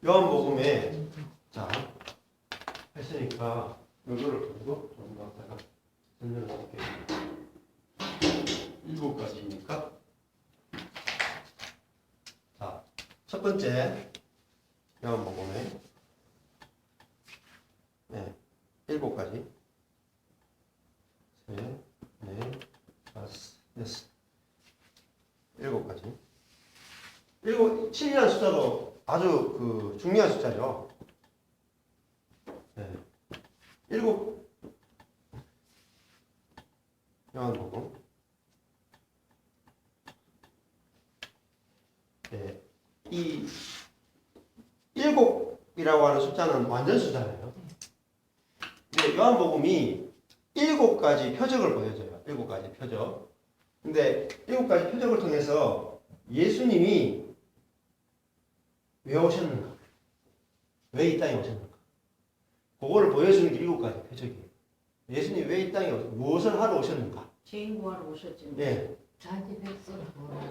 요한복음에 자 했으니까 이거를 가지고 좀 갖다가 설명을 할게요. 7가지니까 자, 첫 번째 요한복음에 7가지 셋, 넷, 다섯, 여섯 7가지 7이라는 숫자도 아주 그 중요한 숫자죠. 7 요한복음 이 7이라고 하는 숫자는 완전 숫자예요. 근데 요한복음이 7가지 표적을 보여줘요. 7가지 표적. 근데 7가지 표적을 통해서 예수님이 왜 오셨는가? 왜 이 땅에 오셨는가? 그거를 보여주는 게 7가지 표적이에요. 예수님이 왜 이 땅에 무엇을 하러 오셨는가? 죄인 구하러 오셨죠. 예. 자기 백성을.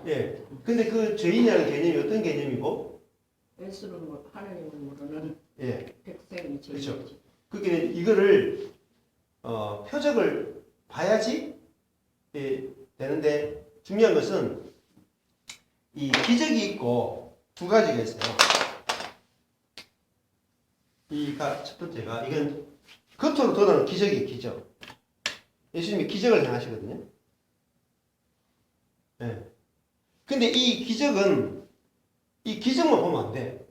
예. 근데 그 죄인이라는 개념이 어떤 개념이고? 예수를 하나님을 모르는 백성이 죄인이지. 그렇죠. 그게 이거를 표적을 봐야지 되는데 중요한 것은 이 기적이 있고 두 가지가 있어요. 이가 첫 번째가 이건 겉으로 드러나는 기적이에요. 기적. 예수님이 기적을 행하시거든요. 근데 이 기적만 보면 안 돼.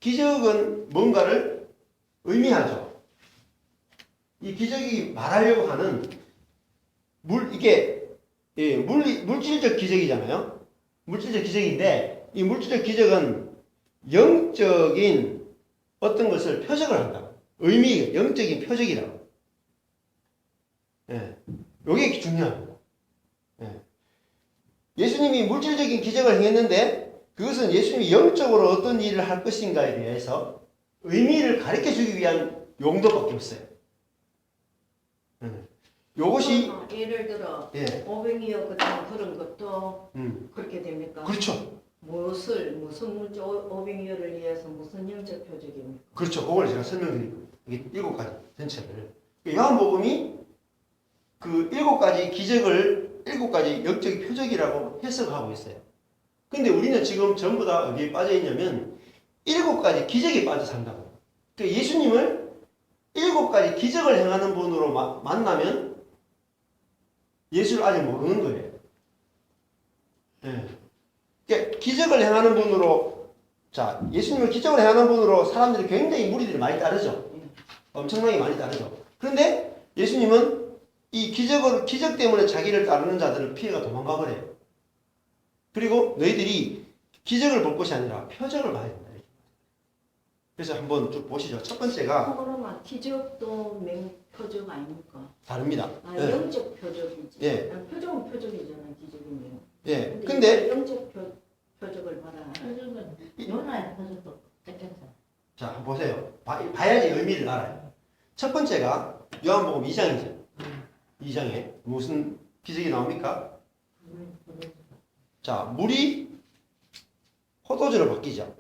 기적은 뭔가를 의미하죠. 이 기적이 말하려고 하는 물질적 기적이잖아요. 물질적 기적인데 이 물질적 기적은 영적인 어떤 것을 표적을 한다. 영적인 표적이라고. 이게 중요합니다. 예수님이 물질적인 기적을 행했는데 그것은 예수님이 영적으로 어떤 일을 할 것인가에 대해서 의미를 가르쳐 주기 위한 용도밖에 없어요. 요것이 예를 들어 오병이어 같은 그런 것도 그렇게 됩니까? 그렇죠. 무슨 오병이어를 위해서 무슨 영적 표적입니까? 그렇죠. 그걸 제가 설명드릴게요. 이게 7가지 전체를. 요한복음이 그 7가지 기적을 7가지 영적 표적이라고 해석하고 있어요. 근데 우리는 지금 전부 다 어디에 빠져 있냐면 7가지 기적에 빠져 산다고. 그러니까 예수님을 7가지 기적을 행하는 분으로 만나면 예수를 아직 모르는 거예요. 그러니까 기적을 행하는 분으로, 자, 예수님을 기적을 행하는 분으로 사람들이 굉장히 무리들이 많이 따르죠. 엄청나게 많이 따르죠. 그런데 예수님은 이 기적 때문에 자기를 따르는 자들을 피해가 도망가 버려요. 그리고 너희들이 기적을 볼 것이 아니라 표적을 봐야 된다. 그래서 한번 쭉 보시죠. 첫 번째가 그러면 기적도 표적 아닙니까? 다릅니다. 영적 표적이지. 예. 표적은 표적이잖아. 기적이면. 예. 근데 영적 표적을 봐라. 표적은 요나의 표적도 괜찮다. 자, 한번 보세요. 봐야지 의미를 알아요. 첫 번째가 요한복음 2장이죠. 2장에 무슨 기적이 나옵니까? 자, 물이 포도주로 바뀌죠.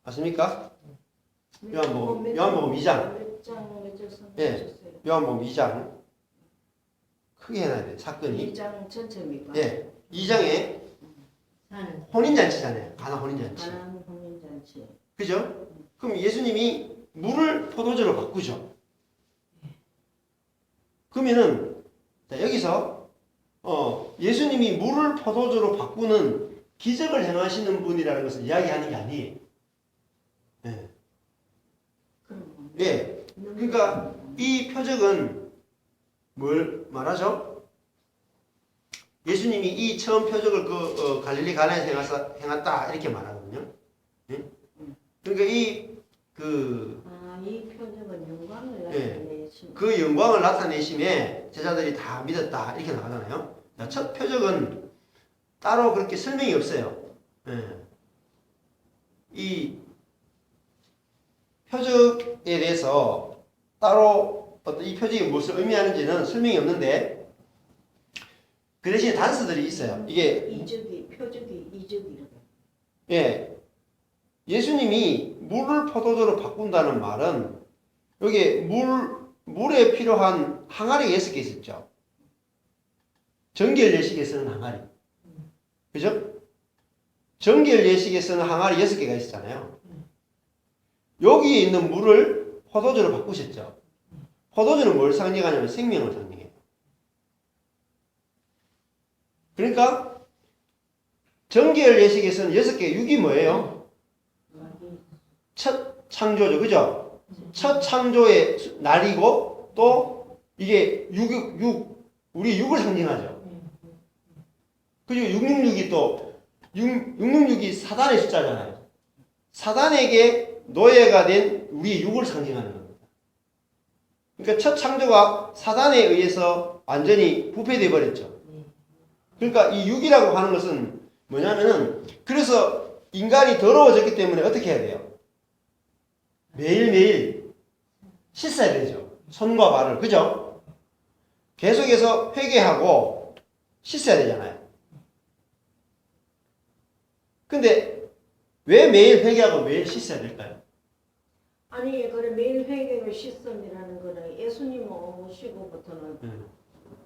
맞습니까? 요한복음 2장. 예. 요한복음 2장. 크게 해놔야 돼. 사건이. 2장 전체입니까? 예. 2장에 혼인잔치잖아요. 가나 혼인잔치. 가나안 혼인잔치. 그죠? 그럼 예수님이 물을 포도주로 바꾸죠. 그러면은 자, 여기서 예수님이 물을 포도주로 바꾸는 기적을 행하시는 분이라는 것을 이야기하는 게 아니에요. 예. 그러니까 이 표적은 뭘 말하죠? 예수님이 이 처음 표적을 갈릴리 가나에서 행했다 이렇게 말하거든요. 예? 그러니까 이 표적은 영광을 나타내신. 그 영광을 나타내심에 제자들이 다 믿었다 이렇게 나가잖아요. 첫 표적은 따로 그렇게 설명이 없어요. 이 표적에 대해서 따로 어떤 이 표적이 무엇을 의미하는지는 설명이 없는데 그 대신에 단서들이 있어요. 이게 표적이 이적이라고. 예, 예수님이 물을 포도주로 바꾼다는 말은 여기 물에 필요한 항아리가 6개 있었죠. 정결 예식에서는 항아리. 그죠? 정결 예식에서는 항아리 6개가 있었잖아요. 여기에 있는 물을 포도주로 바꾸셨죠. 포도주는 뭘 상징하냐면 생명을 상징해요. 그러니까 정결 예식에서는 6개, 6이 뭐예요? 첫 창조죠. 그죠? 첫 창조의 날이고 또 이게 우리 육을 상징하죠. 그리고 666이 또 666이 사단의 숫자잖아요. 사단에게 노예가 된 우리의 육을 상징하는 겁니다. 그러니까 첫 창조가 사단에 의해서 완전히 부패되어 버렸죠. 그러니까 이 육이라고 하는 것은 뭐냐면은 그래서 인간이 더러워졌기 때문에 어떻게 해야 돼요? 매일매일 씻어야 되죠. 손과 발을. 그죠? 계속해서 회개하고 씻어야 되잖아요. 근데 왜 매일 회개하고 매일 씻어야 될까요? 아니 그래 매일 회개로 씻음이라는 거는 예수님 오시고부터는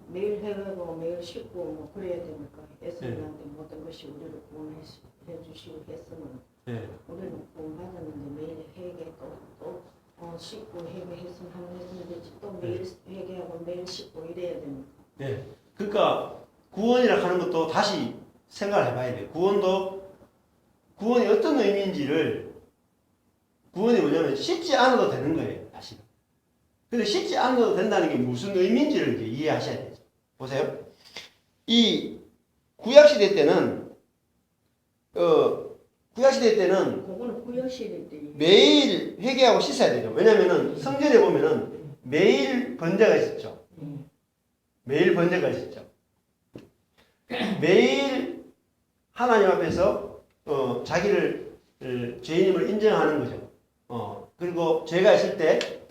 매일 회개하고 매일 씻고 뭐 그래야 되니까 예수님한테 모든 것이 우리를 구원해 주시고 했으면 우리는 구원받았는데 매일 회개 또 씻고 회개했으면 하면 했으면 되지 또 매일 회개하고 매일 씻고 이래야 됩니까? 네. 그러니까 구원이라 하는 것도 다시 생각을 해봐야 돼요. 구원이 어떤 의미인지를 구원이 뭐냐면 씻지 않아도 되는 거예요. 사실. 근데 씻지 않아도 된다는 게 무슨 의미인지를 이제 이해하셔야 되죠. 보세요. 이 구약시대 때는 그거는 구약시대 때 매일 회개하고 씻어야 되죠. 왜냐면은 성전에 보면은 매일 번제가 있었죠. 매일 번제가 있었죠. 매일 하나님 앞에서 자기를 죄인임을 인정하는 거죠. 그리고 죄가 있을 때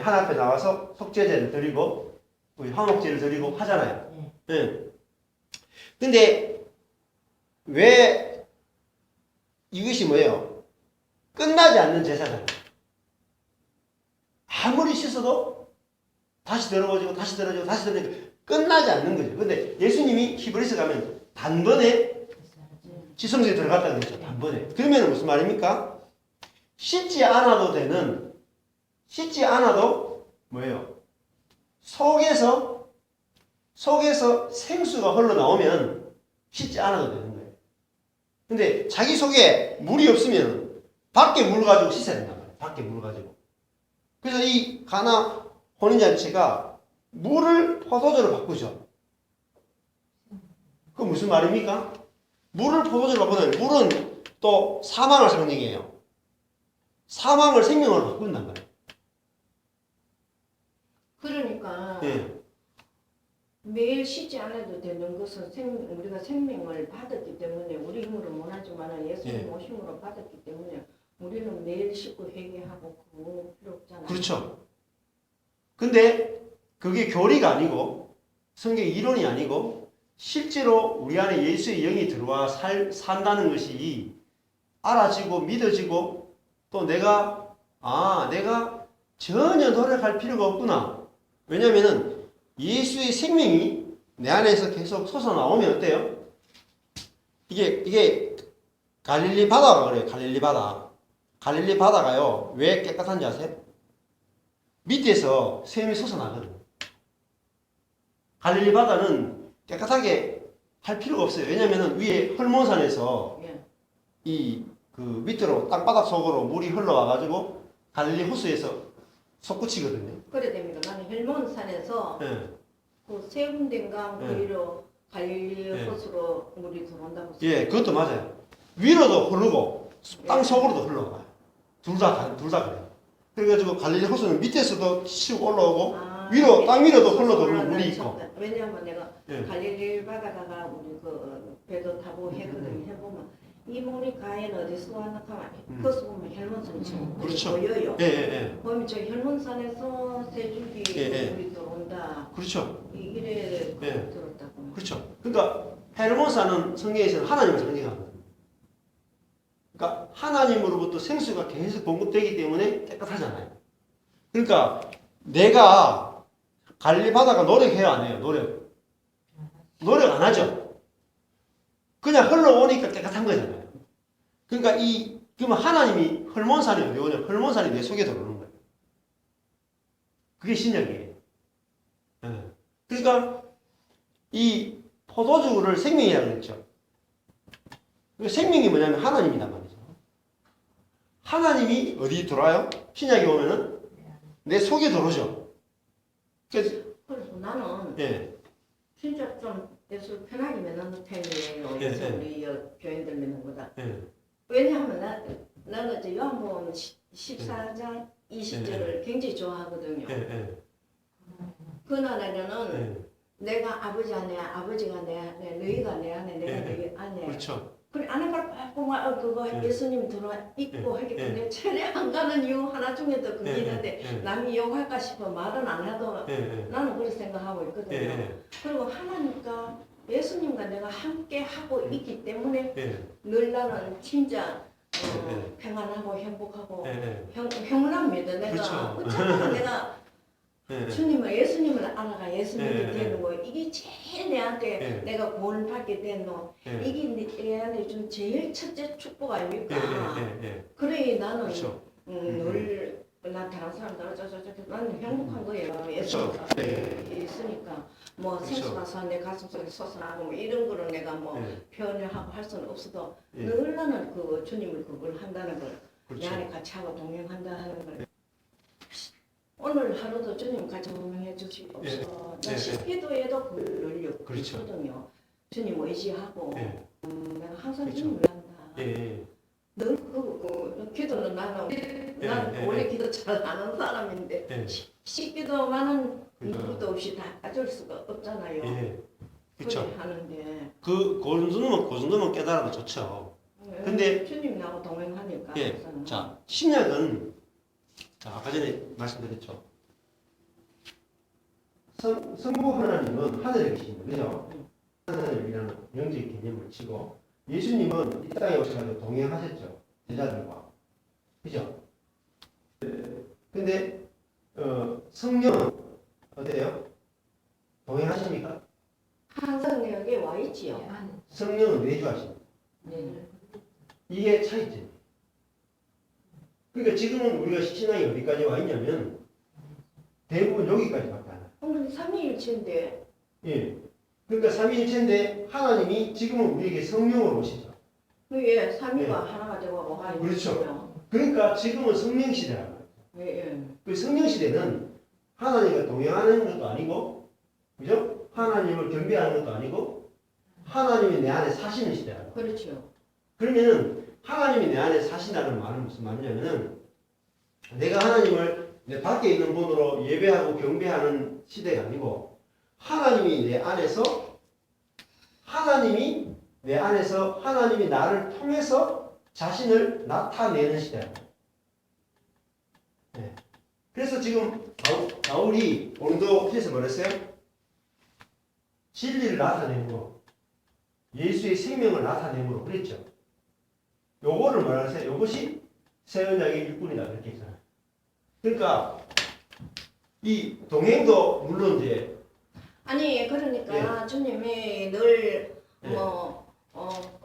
하나님 앞에 나와서 속죄제를 드리고 화목제를 드리고 하잖아요. 근데 왜 이것이 뭐예요? 끝나지 않는 제사잖아요. 아무리 씻어도 다시 더러워지고 다시 더러워지고 다시 더러워지고 끝나지 않는 거죠. 근데 예수님이 히브리서 가면 단번에 지성소에 들어갔다는 거죠. 단번에. 그러면 무슨 말입니까? 씻지 않아도 뭐예요? 속에서 생수가 흘러나오면 씻지 않아도 되는 거예요. 근데 자기 속에 물이 없으면 밖에 물 가지고 씻어야 된단 말이에요. 밖에 물 가지고. 그래서 이 가나 혼인잔치가 물을 포도주로 바꾸죠. 그 무슨 말입니까? 물을 포도주로 바꾸는 물은 또 사망을 상징해요. 사망을 생명으로 바꾼단 말이에요. 그러니까 예. 매일 쉬지 않아도 되는 것은 우리가 생명을 받았기 때문에 우리 힘으로 못하지만 예수님 오심으로 받았기 때문에 우리는 매일 씻고 회개하고 그거 필요 없잖아요. 그렇죠. 근데 그게 교리가 아니고 성경 이론이 아니고 실제로 우리 안에 예수의 영이 들어와 산다는 것이 알아지고 믿어지고 또 내가 전혀 노력할 필요가 없구나. 왜냐면은 예수의 생명이 내 안에서 계속 솟아나오면 어때요? 이게 갈릴리 바다가 그래요. 갈릴리 바다. 갈릴리 바다가요. 왜 깨끗한지 아세요? 밑에서 샘이 솟아나거든요. 갈릴리 바다는 깨끗하게 할 필요가 없어요. 왜냐면은 위에 헐몬산에서 그 밑으로 땅바닥 속으로 물이 흘러와가지고 갈릴리 호수에서 솟구치거든요. 그래 됩니다. 나는 헬몬산에서 그 세 군데인가 그리로 갈릴리 호수로 물이 들어온다고. 예, 그것도 맞아요. 위로도 흐르고 땅 속으로도 흘러가요. 둘 다 그래요. 그래가지고 갈릴리 호수는 밑에서도 치고 올라오고 위로 땅 위로도 흘러들어오는 물이 있고. 왜냐하면 내가 갈릴리 바다가 우리 그 배도 타고 했거든요. 해보면 이 물이 과연 어디서 왔나 하면 거기서 보면 혈문산이 지금 그렇죠. 보여요. 예. 보면 저 혈문산에서 세 줄기 물이 들어온다. 그렇죠. 이래 들었다고. 그렇죠. 그러니까 헬몬산은 성경에서는 하나님을 상징하거든요. 그러니까 하나님으로부터 생수가 계속 공급되기 때문에 깨끗하잖아요. 그러니까 내가 관리받아가 노력해요, 안 해요? 노력 안 하죠. 그냥 흘러오니까 깨끗한 거잖아요. 그러니까 그러면 하나님이 헐몬산이 어디 오냐? 헐몬산이 내 속에 들어오는 거예요. 그게 신약이에요. 그러니까 이 포도주를 생명이라고 그랬죠. 생명이 뭐냐면 하나님이란 말이죠. 하나님이 어디 들어와요? 신약에 오면은 내 속에 들어오죠. 그래서 나는 예. 진짜 좀 예수 편하게 믿는 편이에요. 예, 예수 예. 우리 교인들 믿는 거다. 예. 왜냐하면 나는 이제 요한복음 14장 20절을 굉장히 좋아하거든요. 예. 그날에는 예. 내가 아버지 안에 아버지가 내 안에 너희가 내 안에 내가 예, 너희 안에 그렇죠. 그래 안에 걸 빡빡 그거 예. 예수님 들어와 있고 예, 하기 예. 때문에 차례 안 가는 이유 하나 중에도 그게 있는데 예. 남이 욕할까 싶어 말은 안 해도 예. 나는 그렇게 생각하고 있거든요. 예. 그리고 하나님과 예수님과 내가 함께 하고 있기 때문에 예. 늘 나는 진짜 예. 평안하고 행복하고 예. 평안합니다. 내가 그렇죠. 어쩌다가 내가 예. 주님을 예수님을 알아가 예수님이 예. 되는 거 이게 제일 내한테 예. 내가 구원을 받게 된 거 예. 이게 내한테 준 제일 첫째 축복 아닙니까? 예. 그래 나는 그렇죠. 늘 나타난 사람들 저저저 나는 행복한 거예요. 그렇죠. 예수가 예. 있으니까 뭐 그렇죠. 생수가서 내 가슴속에 솟아나고 뭐 이런 거를 내가 뭐 예. 표현을 하고 할 수는 없어도 예. 늘 나는 그 주님을 그걸 한다는 걸 내 그렇죠. 안에 같이 하고 동행한다는 걸 오늘 하루도 주님 같이 동행해 주시옵소서. 예. 나 식기도에도 그걸 그렇죠. 있거든요. 주님 의지하고 예. 내가 항상 그렇죠. 주님을 한다. 예. 늘 그 기도는 나는 예. 원래 기도 잘 하는 사람인데 예. 식기도만은 그렇죠. 누구도 없이 다 가질 수가 없잖아요. 예. 그렇죠. 그래 하는데 그 정도면 깨달아도 좋죠. 근데- 주님 나하고 동행하니까 예. 항상. 자, 신약은 자, 아까 전에 말씀드렸죠. 성부 하나님은 하늘에 계십니다. 그죠? 하늘이라는 영적 개념을 치고 예수님은 이 땅에 오셔가지고 동행하셨죠. 제자들과. 그죠? 근데 성령은 어때요? 동행하십니까? 항상 여기 와 있지요. 성령은 내주하십니다. 네. 이게 차이점. 그러니까 지금은 우리가 신앙이 어디까지 와 있냐면 대부분 여기까지밖에 안 와요. 오늘 삼위일체인데 예. 그러니까 삼위일체인데 하나님이 지금은 우리에게 성령으로 오시죠. 왜 삼위가 네. 하나가 되고 와 그렇죠. 있어요. 그러니까 지금은 성령 시대라는 거예요. 예. 그 성령 시대는 하나님과 동행하는 것도 아니고, 그죠? 하나님을 경배하는 것도 아니고, 하나님이 내 안에 사시는 시대라는 거예요. 그렇죠. 그러면은 하나님이 내 안에 사신다는 말은 무슨 말이냐면은 내가 하나님을 내 밖에 있는 분으로 예배하고 경배하는 시대가 아니고 하나님이 내 안에서 하나님이 나를 통해서 자신을 나타내는 시대입니다. 네. 그래서 지금 바울이 고린도서에서 뭐랬어요? 진리를 나타내므로 예수의 생명을 나타내므로 그랬죠. 요거를 뭐라 하세요? 요것이 새 언약의 일꾼이다 그렇게 했잖아요. 그러니까 이 동행도 물론 이제 아니 그러니까 주님이 늘 예.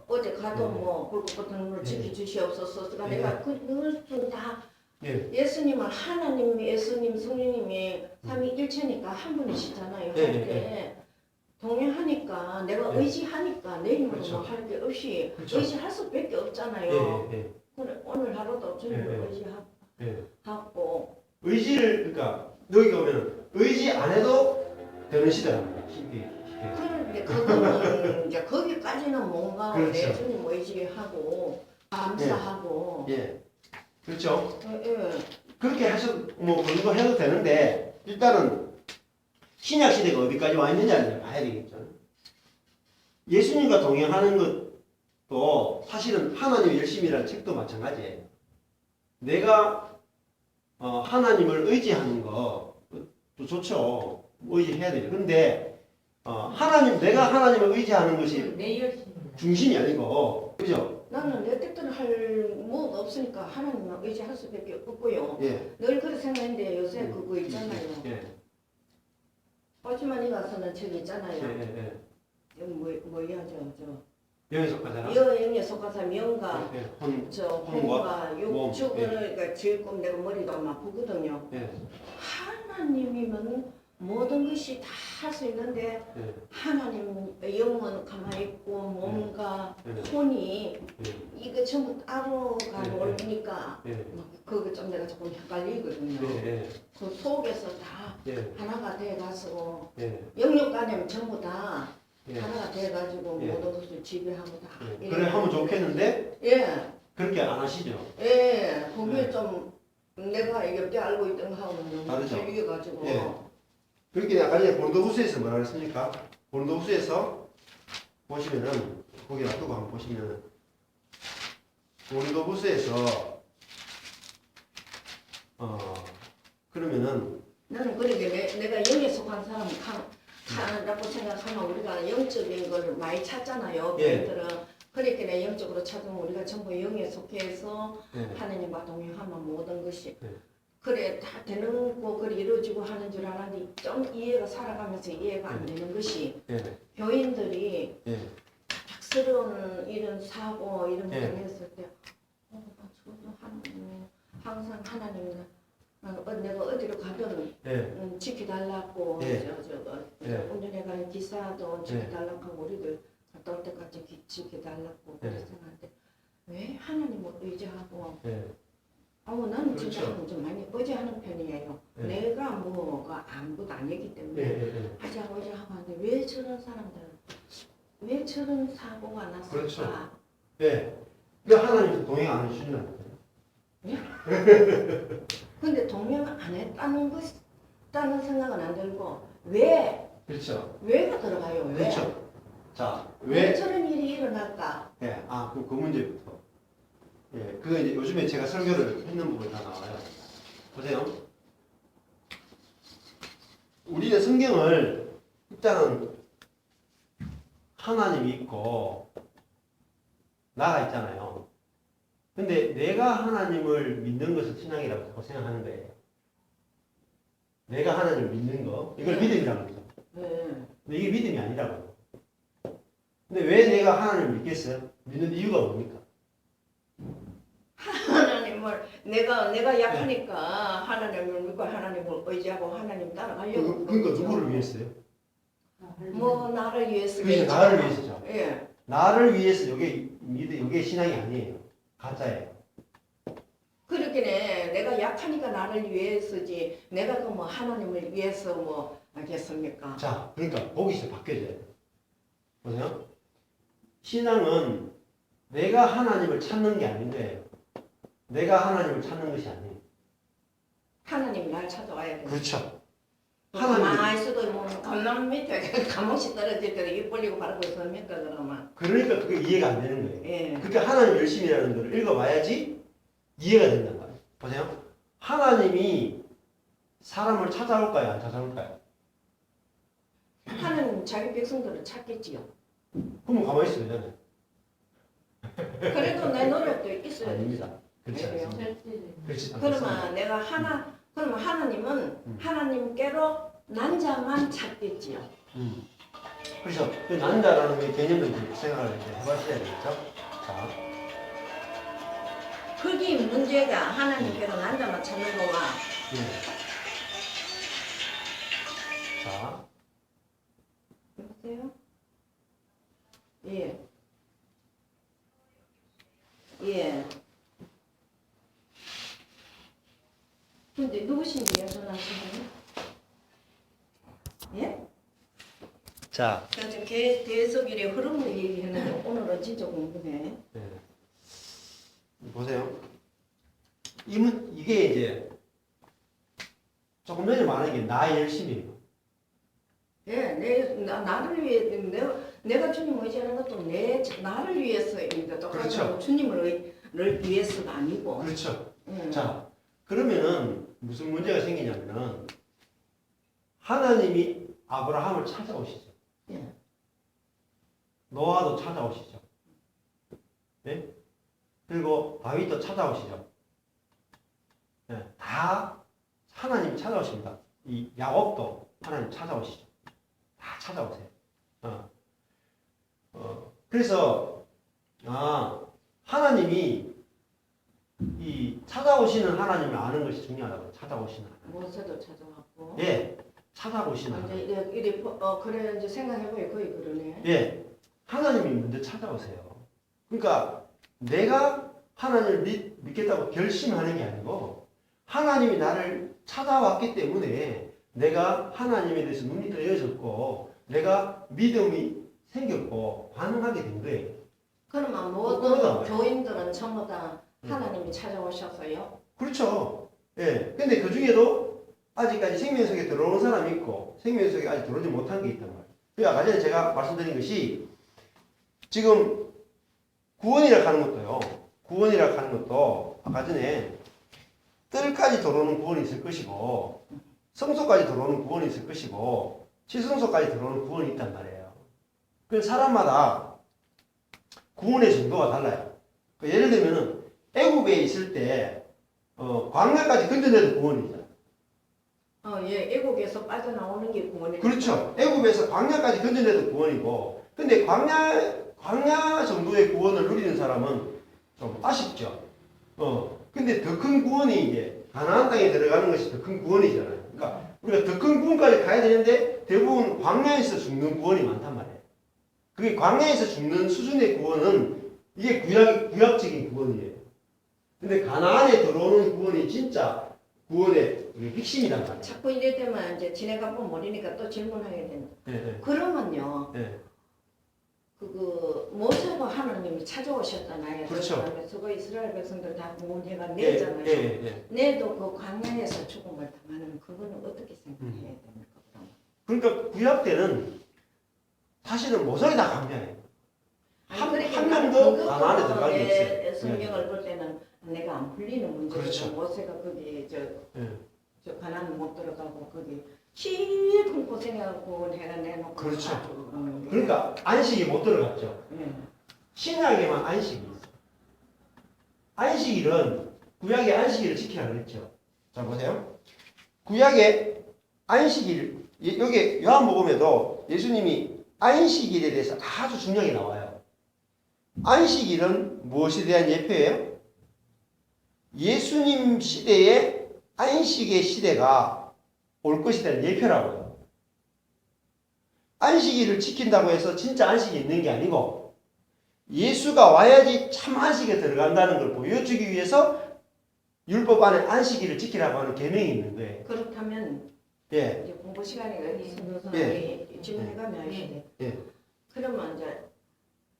어제 가도 예. 뭐 불꽃 같은 걸 예. 지켜주시옵소서. 예. 내가 그늘다 예. 예수님은 하나님, 예수님, 성령님이 삼위일체니까 한 분이시잖아요. 예. 할때 동행하니까 내가 예. 의지하니까 내 힘으로 그렇죠. 할 게 없이 그렇죠. 의지할 수밖에 없잖아요. 예. 그래, 오늘 하루도 주님을 예. 의지하고 의지를 그러니까 여기 오면 의지 안 해도 되는 시대랍니다. 쉽게. 그런데 그거는 이제 거기까지는 뭔가 그렇죠. 내 주님 의지하고 감사하고 예. 그렇죠. 예. 그렇게 뭐 그런 거 해도 되는데 일단은 신약 시대가 어디까지 와 있느냐를 봐야 되겠죠. 예수님과 동행하는 것도 사실은 하나님의 열심이라는 책도 마찬가지예요. 내가 하나님을 의지하는 것도 좋죠. 의지해야 되죠. 근데 내가 하나님을 의지하는 것이 내 열심입니다. 중심이 아니고, 그죠? 나는 나는 내 뜻대로 할 뭐가 없으니까 하나님만 의지할 수밖에 없고요. 예. 늘 그렇게 생각했는데 요새 그거 있잖아요. 예. 빠지만이 가서는 저기 있잖아요. 예. 뭐야 여기 속하잖아. 여행에 속아서 명가 예. 혼. 저 혼과 혼과 육축을 그러니까 지금 내가 머리가 아프거든요. 예. 하나님이면 모든 것이 다 할 수 있는데 예. 하나님 영은 가만히 있고 몸과 혼이 예. 이거 전부 따로가 네. 모르니까 예. 그거 좀 내가 조금 헷갈리거든요. 예. 그 속에서 다 예. 하나가 돼가서 예. 영육간염 전부 다 예. 하나가 돼가지고 예. 모든 것을 지배하고 다. 예. 그래 하면 좋겠는데 예, 그렇게 안 하시죠. 예, 그게 네. 좀 내가 옆에 알고 있던 거하고는 너무 다르죠? 틀려가지고. 예. 그렇게 아까 전에 본도후스에서 뭐라 그랬습니까? 본도후스에서 보시면은 거기 놔두고 한번 보시면 본도후스에서 그러면은 나는 그러게 내가 영에 속한 사람이라고 생각하면 우리가 영적인 걸 많이 찾잖아요. 예. 그들은 그렇게 내 영적으로 찾으면 우리가 전부 영에 속해서 예. 하나님과 동행하면 모든 것이 네. 그래 다 되는 거 그래 이루어지고 하는 줄 알았는데 좀 이해가 살아가면서 이해가 안 되는 것이 예. 교인들이 예. 갑작스러운 이런 사고 이런 예. 것을 했을 때 저도 항상 하나님 내가 어디로 가든 예. 지켜달라고 예. 예. 운전해가는 기사도 지켜달라고 하고 우리들 갔다 올 때까지 지켜달라고 예. 생각하는데 왜 하나님을 의지하고 예. 나는 진짜 그렇죠. 좀 많이 의지하는 편이에요. 예. 내가 뭐가 아무것도 아니기 때문에 예. 하자고 의지하고 하는데 왜 저런 사람들은 왜 저런 사고가 났을까? 그렇죠. 예. 그 하나님도 동행 안 해주신다는 거예요. 근데 동행 안 했다는 생각은 안 들고 왜? 그렇죠. 왜가 들어가요? 왜? 그렇죠. 자, 왜 왜? 저런 일이 일어날까? 예. 그 문제부터. 예. 그거 이제 요즘에 제가 설교를 했는 부분이 다 나와요. 보세요. 우리는 성경을 일단은 하나님이 있고 나가 있잖아요. 근데 내가 하나님을 믿는 것을 신앙이라고 생각하는 거예요. 내가 하나님을 믿는 거, 이걸 믿음이라고 그러죠. 네. 근데 이게 믿음이 아니라고요. 근데 왜 내가 하나님을 믿겠어요? 믿는 이유가 뭡니까? 하나님을 내가 약하니까 하나님을 믿고 하나님을 의지하고 하나님 따라가려고. 그러니까 누구를 위해서요? 뭐 나를 위해서. 그게 나를 위해서죠. 예. 나를 위해서 이게 신앙이 아니에요. 가짜예요. 그렇게네 내가 약하니까 나를 위해서지 내가 그 뭐 하나님을 위해서 뭐 하겠습니까? 자, 그러니까 보기서 바뀌어져야 돼요. 보세요. 신앙은 내가 하나님을 찾는 게 아닌데 내가 하나님을 찾는 것이 아니에요. 하나님이 날 찾아와야 돼. 그렇죠. 가만히 있어도 뭐 감나무 밑에 감옥이 떨어질 때 입 벌리고 바라고 있습니까 그러면? 그러니까 그게 이해가 안 되는 거예요. 예. 그러니까 하나님 열심이라는 걸 읽어봐야지 이해가 된다는 거예요. 보세요. 하나님이 사람을 찾아올까요? 안 찾아올까요? 하나님 자기 백성들을 찾겠지요. 그럼 가만히 있어야 되잖아요. 그래도 내 노력도 있어야 돼. 아닙니다. 그렇지 왜요? 않습니다. 그렇지 않습니다. 그러면 내가 그러면 하나님은 하나님께로 난자만 찾겠지요. 그렇죠. 그 난자라는 게 개념을 이제 생각을 이제 해보셔야 되겠죠. 자, 그게 문제가 하나님께로 난자만 찾는 거와. 예. 자, 여보세요? 예. 예. 근데 누구신데요, 전화하신 분이? 예? 자, 그래서 계속 이래 흐름을 얘기했는데 오늘은 진짜 궁금해. 네. 보세요. 이게 이제 조금 전에 말한 게 나의 열심이에요. 예, 나를 위해 내가 주님 의지하는 것도 나를 위해서입니다. 똑같은 그렇죠. 주님을 위해서가 아니고. 그렇죠. 예. 자, 그러면은 무슨 문제가 생기냐면은 하나님이 아브라함을 찾아오시죠. 예. 노아도 찾아오시죠. 네? 그리고 다윗도 찾아오시죠. 예, 다 하나님이 찾아오십니다. 이 야곱도 하나님 찾아오시죠. 다 찾아오세요. 그래서 하나님이 이 찾아오시는 하나님을 아는 것이 중요하다고. 찾아오시는 하나님. 모세도 찾아왔고. 예, 찾아오시는 하나님. 이제 이래 그래 이제 생각해보니 거의 그러네. 예, 하나님이 먼저 찾아오세요. 그러니까 내가 하나님을 믿겠다고 결심하는 게 아니고 하나님이 나를 찾아왔기 때문에 내가 하나님에 대해서 눈이 뜨여졌고 내가 믿음이 생겼고 반응하게 된 거예요. 그러면 그거다. 모든 교인들은 전부 다 하나님이 찾아오셨어요? 그렇죠. 예. 근데 그 중에도 아직까지 생명 속에 들어오는 사람이 있고 생명 속에 아직 들어오지 못한 게 있단 말이에요. 그 아까 전에 제가 말씀드린 것이 지금 구원이라 하는 것도요. 구원이라 하는 것도 아까 전에 뜰까지 들어오는 구원이 있을 것이고 성소까지 들어오는 구원이 있을 것이고 지성소까지 들어오는 구원이 있단 말이에요. 그래서 사람마다 구원의 정도가 달라요. 예를 들면은 애굽에 있을 때 광야까지 건져내도 구원이잖아요. 예, 애국에서 빠져나오는 게 구원이에요. 그렇죠. 애굽에서 광야까지 건져내도 구원이고, 근데 광야 정도의 구원을 누리는 사람은 좀 아쉽죠. 근데 더 큰 구원이 이제 가나안 땅에 들어가는 것이 더 큰 구원이잖아요. 그러니까 우리가 더 큰 구원까지 가야 되는데 대부분 광야에서 죽는 구원이 많단 말이에요. 그게 광야에서 죽는 수준의 구원은 이게 구약적인 구원이에요. 근데 가나안에 들어오는 구원이 진짜 구원의 핵심이란 말이에요. 자꾸 이래 되면 이제 지네가 뭐 모르니까 또 질문하게 된다. 네, 그러면요, 네. 그 모세가 하나님이 찾아오셨잖아요. 그렇죠. 그래서 그 이스라엘 백성들 다 구원해가 네, 내잖아요. 네, 네. 내도 그 광야에서 죽음을 당하는 그거는 어떻게 생각해야 됩니까? 그럼? 그러니까 구약 때는 사실은 모서리 다 강자예요. 한 명도 가나안에 들어간 게 없어요. 성경을 볼 때는 내가 안 풀리는 문제고 그렇죠. 모세가 거기 네. 저 가나안 못 들어가고 거기 깊은 고생하고 내가 내놓고 그렇죠. 가지고 그러는 게. 그러니까 안식이 못 들어갔죠. 예. 신약에만 안식이 있어요. 안식일은 구약의 안식일을 지키라 그랬죠. 자 보세요. 구약의 안식일 여기 요한복음에도 예수님이 안식일에 대해서 아주 중요하게 나와요. 안식일은 무엇에 대한 예표예요? 예수님 시대에 안식의 시대가 올 것에 대한 예표라고요. 안식일을 지킨다고 해서 진짜 안식이 있는 게 아니고 예수가 와야지 참 안식에 들어간다는 걸 보여주기 위해서 율법 안에 안식일을 지키라고 하는 계명이 있는 거예요. 그렇다면 예. 이제 공부 시간이 있어서 예. 질문해가면 하시네. 예. 그러면 이제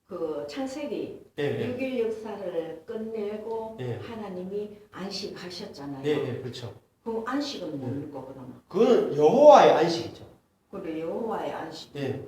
그 창세기 예. 6일 역사를 끝내고 예. 하나님이 안식하셨잖아요. 예. 예. 그렇죠. 그 안식은 뭡니까 그러면? 그거는 여호와의 안식이죠. 그래 여호와의 안식. 예.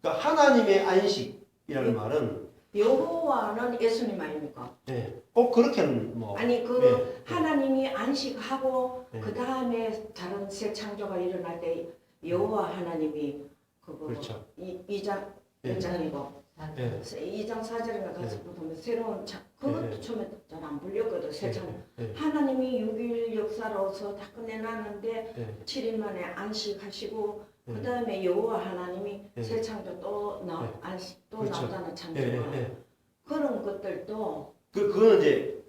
그러니까 하나님의 안식이라는 말은 여호와는 예수님 아닙니까? 예. 꼭 그렇게는 뭐 아니 그 예. 하나님이 안식하고 예. 그 다음에 다른 새 창조가 일어날 때 여호와 하나님이 그거 그렇죠. 이장 예. 1장이고 예. 2장 4절인가 같이 보면 새로운 창 그것도 예. 처음에 잘 안 불렸거든 새 창조. 예. 하나님이 6일 역사로서 다 끝내놨는데 예. 7일 만에 안식하시고 예. 그 다음에 여호와 하나님이 예. 새 창조 또 예. 안식 또 그렇죠. 나오잖아 창조가. 예. 그런 것들도 그거는 이제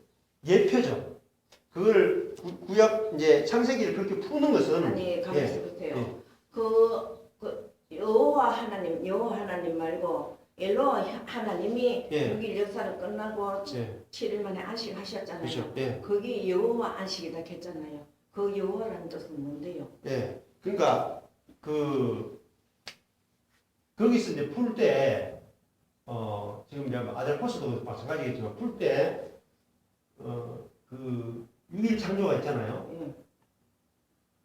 예표죠. 그걸 구약 이제 창세기를 그렇게 푸는 것은 아니 가만있어 보세요. 예. 그 여호와 하나님 말고 엘로와 하나님이 예. 6일 역사를 끝나고 예. 7일 만에 안식하셨잖아요. 그렇죠. 예. 거기 여호와 안식이다 했잖아요. 그 여호와라는 뜻은 뭔데요? 예. 그러니까 거기서 이제 풀 때 지금 이제 아델포스도 마찬가지겠지만 풀 때 그 6일 창조가 있잖아요. 예.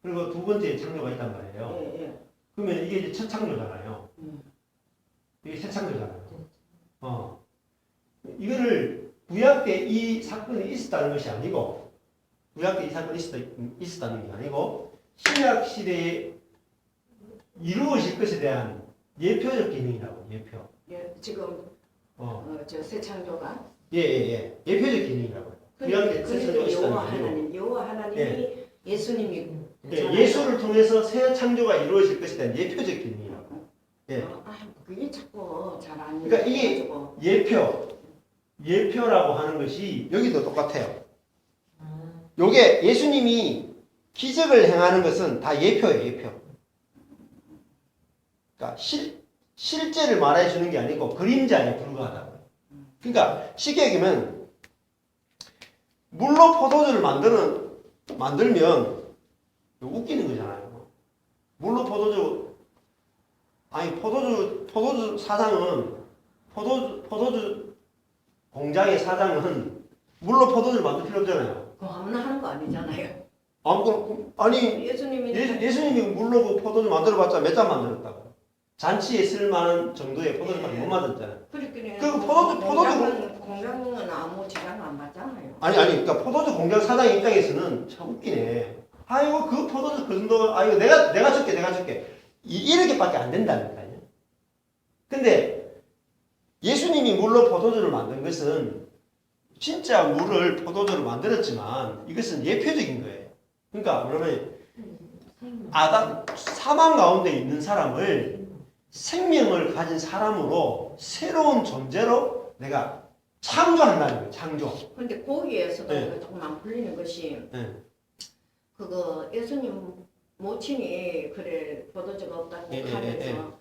그리고 두 번째 창조가 있단 말이에요. 예. 그러면 이게 이제 첫 창조잖아요. 음. 이게 새 창조잖아요. 이거를 구약 때 이 사건이 있었다는 것이 아니고 구약 때 이 사건이 있었다는 게 아니고 신약 시대에 이루어질 것에 대한 예표적 기능이라고 예표. 예. 지금 저 새 창조가 예표적 기능이라고요. 근데 그냥 여호와 하나님, 여호와 하나님이 예수님이 예수를 통해서 새 창조가 이루어질 것에 대한 예표적 기능이라고. 예. 그게 자꾸 잘안 그러니까 이게 예표라고 하는 것이 여기도 똑같아요. 요게 예수님이 기적을 행하는 것은 다 예표예요, 예표. 그러니까 실제를 말해 주는 게 아니고 그림자에 불과하다고요. 그러니까 쉽게 얘기하면 물로 포도주를 만들면 웃기는 거잖아요. 물로 포도주 사장은 포도주 공장의 사장은 물로 포도주를 만들 필요 없잖아요. 그거 아무나 하는 거 아니잖아요. 아니 예수님이 예수님이 물로 그 포도주 만들어봤자 몇 잔 만들었다고. 잔치에 쓸만한 정도의 포도주밖에 못 만들었잖아요. 그 공장은 아무 지장 안 받잖아요. 아니 그러니까 포도주 공장 사장 입장에서는 참 웃기네. 아이고 그 포도주 그 정도 아이고 내가 줄게 이렇게밖에 안 된다니까요. 근데 예수님이 물로 포도주를 만든 것은 진짜 물을 포도주로 만들었지만 이것은 예표적인 거예요. 그러니까 뭐냐면 아담 사망 가운데 있는 사람을 생명을 가진 사람으로 새로운 존재로 내가 창조한다는 거예요. 창조. 근데 거기에서도 조금 안 풀리는 것이 그거 예수님 모친이 그래 포도주가 없다고 하면서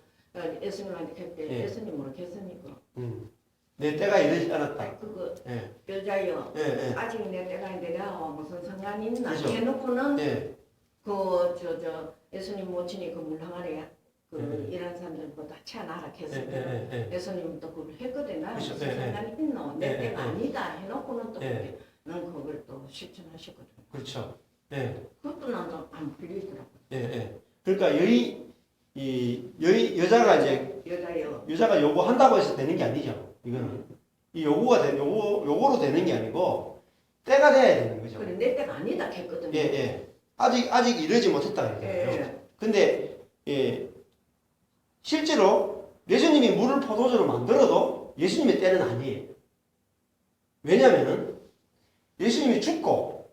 예수님한테 그때 예수님으로 겠으니까 내 때가 이르지 않았다. 그거 여자여 아직 내 때가 있는데 내가 무슨 상관이 있나 그렇죠. 해놓고는 그 예수님 모친이 그 물항아리에 그 일하는 사람들보다 채나라 했을 예수님도 그걸 했거든. 나 무슨 상관이 있노 내 때가 아니다 해놓고는 또 는 그걸 또 실천하셨거든. 그렇죠. 그것도 나도 안 풀리더라고. 그러니까 여자가 이제 여자가 요구한다고 해서 되는 게 아니죠. 이거는 이 요거로 되는 게 아니고 때가 돼야 되는 거죠. 그래 내 때가 아니다 했거든. 아직 이르지 못했다 그러잖아요. 근데 실제로 예수님이 물을 포도주로 만들어도 예수님의 때는 아니에요. 왜냐하면은 예수님이 죽고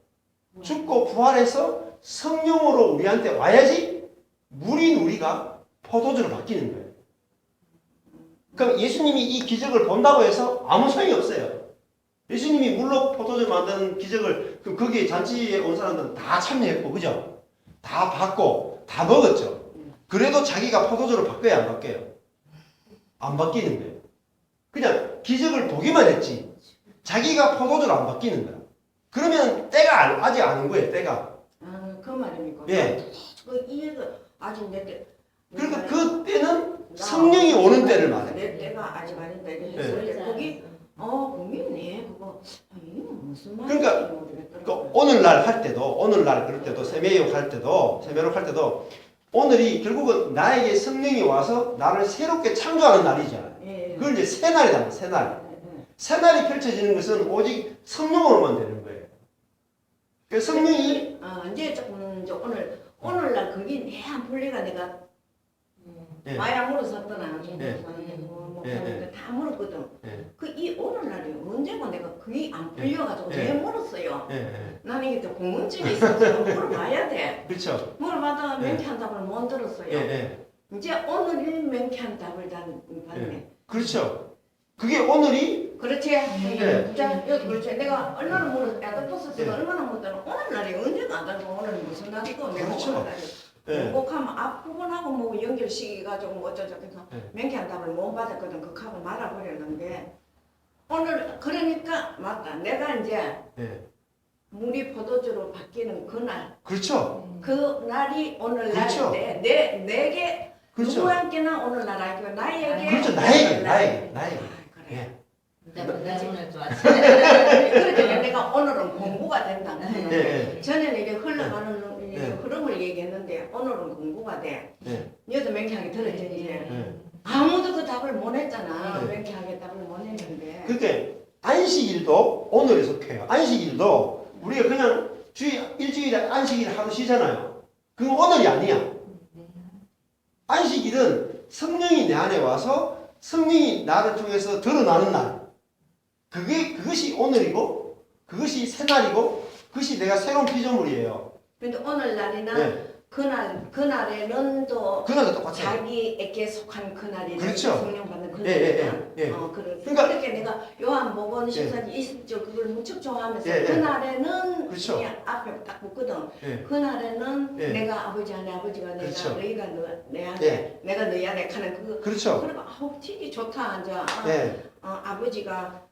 부활해서 성령으로 우리한테 와야지 물인 우리가 포도주로 바뀌는 거예요. 그럼 예수님이 이 기적을 본다고 해서 아무 소용이 없어요. 예수님이 물로 포도주 만드는 기적을 거기에 잔치에 온 사람들은 다 참여했고 그죠? 다 받고 다 먹었죠. 그래도 자기가 포도주로 바뀌어야 안 바뀌어요? 안 바뀌는 거예요. 그냥 기적을 보기만 했지 자기가 포도주로 안 바뀌는 거야. 그러면 때가 아직 안 온 거예요. 때가. 그 말입니까? 그 이해가 아직 내 때. 그러니까 그 때는 성령이 오는 때를 말해. 내 때가 아직 아닌데 이랬을 거기 고민네 그거 이게 무슨 말인지 그러니까 오늘날 할 때도 그럴 때도 세메욕 할 때도 오늘이 결국은 나에게 성령이 와서 나를 새롭게 창조하는 날이잖아요. 그걸 이제 새날이다. 새날이 펼쳐지는 것은 오직 성령으로만 되는 거예요. 그 성령이 이제 조금 오늘날 그게 내한 분리가 내가 마약 물었었더나 다 물었거든. 그 이 오늘날이 언제고 내가 그게 안 풀려가지고 왜 물었어요. 나는 이게 또 궁금증이 있어서 물어봐야 돼. 그렇죠. 물어봐도 명쾌한 답을 못 들었어요. 이제 오늘이 명쾌한 답을 받네. 그렇죠. 그게 오늘이 그렇지. 그렇지. 내가 얼마나 물었어. 애가 얼마나 물었다는 오늘날이 언제가 안 되고 오늘 무슨 날이고 내가 오늘날이 꼭 하면 앞부분하고 뭐 연결시켜가지고 뭐 어쩌고 해서 명쾌한 답을 못 받았거든. 그 값을 말아버렸는데 오늘 그러니까 맞다. 내가 이제 물이 포도주로 바뀌는 그날 그렇죠. 그 날이 오늘날인데 내게 누구한테나 오늘날 알고 나에게 그렇죠. 나에게 그래. 내가 오늘 좋았어. 그렇게 내가 오늘은 공부가 된다. 전에는 이제 흘러가는 흐름을 얘기했는데 오늘은 공부가 돼. 여도 명쾌하게 들었지. 아무도 그 답을 못 했잖아. 명쾌하게 답을 못 했는데. 그러니까 안식일도 오늘에 속해요. 안식일도 우리가 그냥 일주일에 안식일 하루 쉬잖아요. 그건 오늘이 아니야. 안식일은 성령이 내 안에 와서 성령이 나를 통해서 드러나는 날. 그것이 오늘이고 그것이 새날이고 그것이 내가 새로운 피조물이에요. 근데 오늘날이나 네. 그날에는 또 그날도 똑같아요. 자기에게 속한 그날이나 그렇죠. 성령 받는 예, 예, 그날이나 예. 그러니까 내가 요한복음 14장 20절 그걸 무척 좋아하면서 예, 예. 그날에는 그렇죠. 이 앞에 딱 붙거든. 예. 그날에는 예. 내가 아버지 안에 아버지가 내가 그렇죠. 너희가 내 안에 예. 내가 너희 안에 가는 그거 그렇죠. 그러면 아우 되게 좋다 이제 예. 아버지가